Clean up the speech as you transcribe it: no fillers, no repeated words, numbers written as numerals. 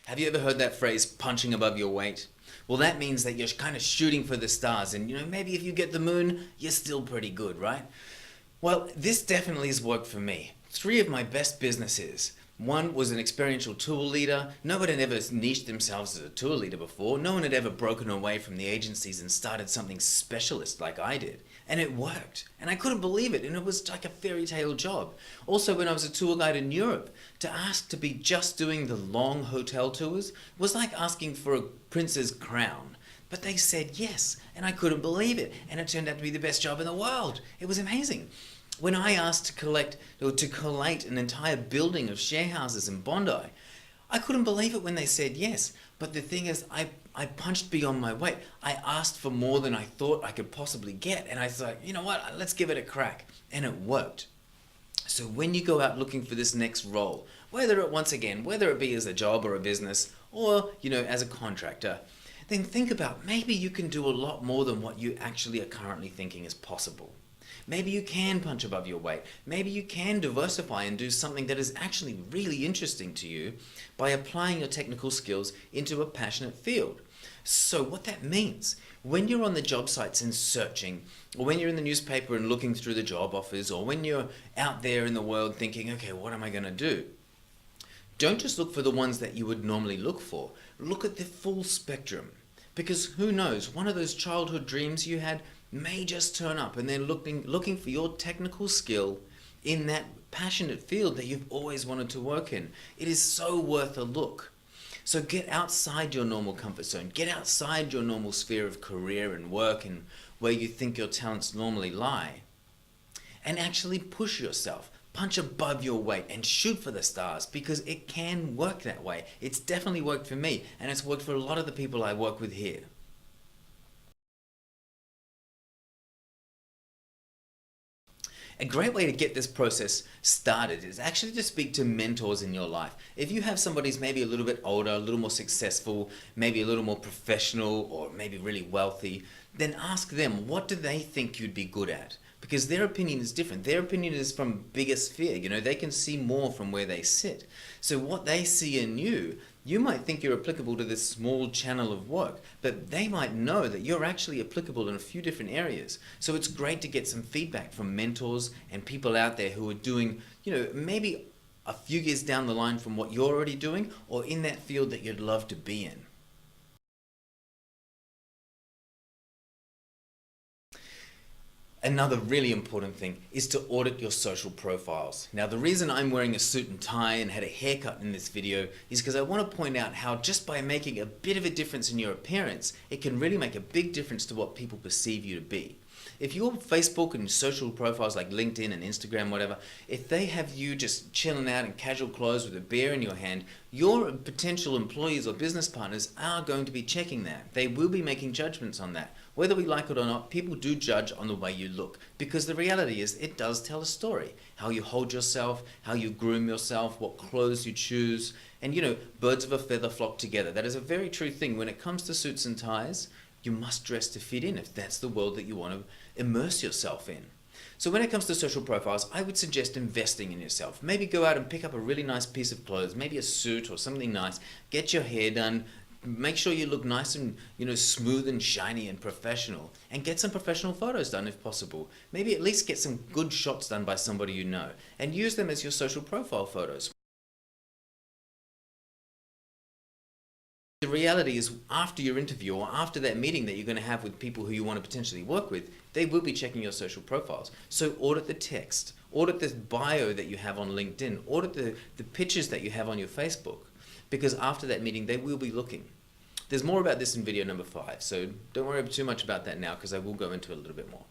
Have you ever heard that phrase, punching above your weight? Well, that means that you're kind of shooting for the stars, and maybe if you get the moon, you're still pretty good, right? Well, this definitely has worked for me. Three of my best businesses. One was an experiential tour leader. No one had ever niched themselves as a tour leader before. No one had ever broken away from the agencies and started something specialist like I did. And it worked. And I couldn't believe it. And it was like a fairy tale job. Also, when I was a tour guide in Europe, to ask to be just doing the long hotel tours was like asking for a prince's crown. But they said yes, and I couldn't believe it. And it turned out to be the best job in the world. It was amazing. When I asked to collate an entire building of share houses in Bondi, I couldn't believe it when they said yes. But the thing is, I punched beyond my weight. I asked for more than I thought I could possibly get. And I thought, you know what, let's give it a crack. And it worked. So when you go out looking for this next role, whether it be as a job or a business, or, as a contractor, then think about maybe you can do a lot more than what you actually are currently thinking is possible. Maybe you can punch above your weight. Maybe you can diversify and do something that is actually really interesting to you by applying your technical skills into a passionate field. So what that means, when you're on the job sites and searching, or when you're in the newspaper and looking through the job offers, or when you're out there in the world thinking, okay, what am I going to do? Don't just look for the ones that you would normally look for. Look at the full spectrum. Because who knows, one of those childhood dreams you had may just turn up, and they're looking for your technical skill in that passionate field that you've always wanted to work in. It is so worth a look. So get outside your normal comfort zone. Get outside your normal sphere of career and work and where you think your talents normally lie. And actually push yourself. Punch above your weight and shoot for the stars, because it can work that way. It's definitely worked for me, and it's worked for a lot of the people I work with here. A great way to get this process started is actually to speak to mentors in your life. If you have somebody who's maybe a little bit older, a little more successful, maybe a little more professional, or maybe really wealthy, then ask them, what do they think you'd be good at? Because their opinion is different. Their opinion is from bigger sphere. They can see more from where they sit. So what they see in you, you might think you're applicable to this small channel of work, but they might know that you're actually applicable in a few different areas. So it's great to get some feedback from mentors and people out there who are doing, maybe a few years down the line from what you're already doing, or in that field that you'd love to be in. Another really important thing is to audit your social profiles. Now, the reason I'm wearing a suit and tie and had a haircut in this video is because I want to point out how just by making a bit of a difference in your appearance, it can really make a big difference to what people perceive you to be. If your Facebook and social profiles like LinkedIn and Instagram, whatever, if they have you just chilling out in casual clothes with a beer in your hand, your potential employees or business partners are going to be checking that. They will be making judgments on that. Whether we like it or not, people do judge on the way you look, because the reality is it does tell a story. How you hold yourself, how you groom yourself, what clothes you choose, and birds of a feather flock together. That is a very true thing. When it comes to suits and ties, you must dress to fit in if that's the world that you want to immerse yourself in. So when it comes to social profiles, I would suggest investing in yourself. Maybe go out and pick up a really nice piece of clothes, maybe a suit or something nice, get your hair done, make sure you look nice and smooth and shiny and professional, and get some professional photos done if possible. Maybe at least get some good shots done by somebody you know, and use them as your social profile photos. The reality is, after your interview or after that meeting that you're going to have with people who you want to potentially work with, they will be checking your social profiles. So audit the text, audit the bio that you have on LinkedIn, audit the pictures that you have on your Facebook, because after that meeting they will be looking. There's more about this in video number 5, so don't worry too much about that now, because I will go into it a little bit more.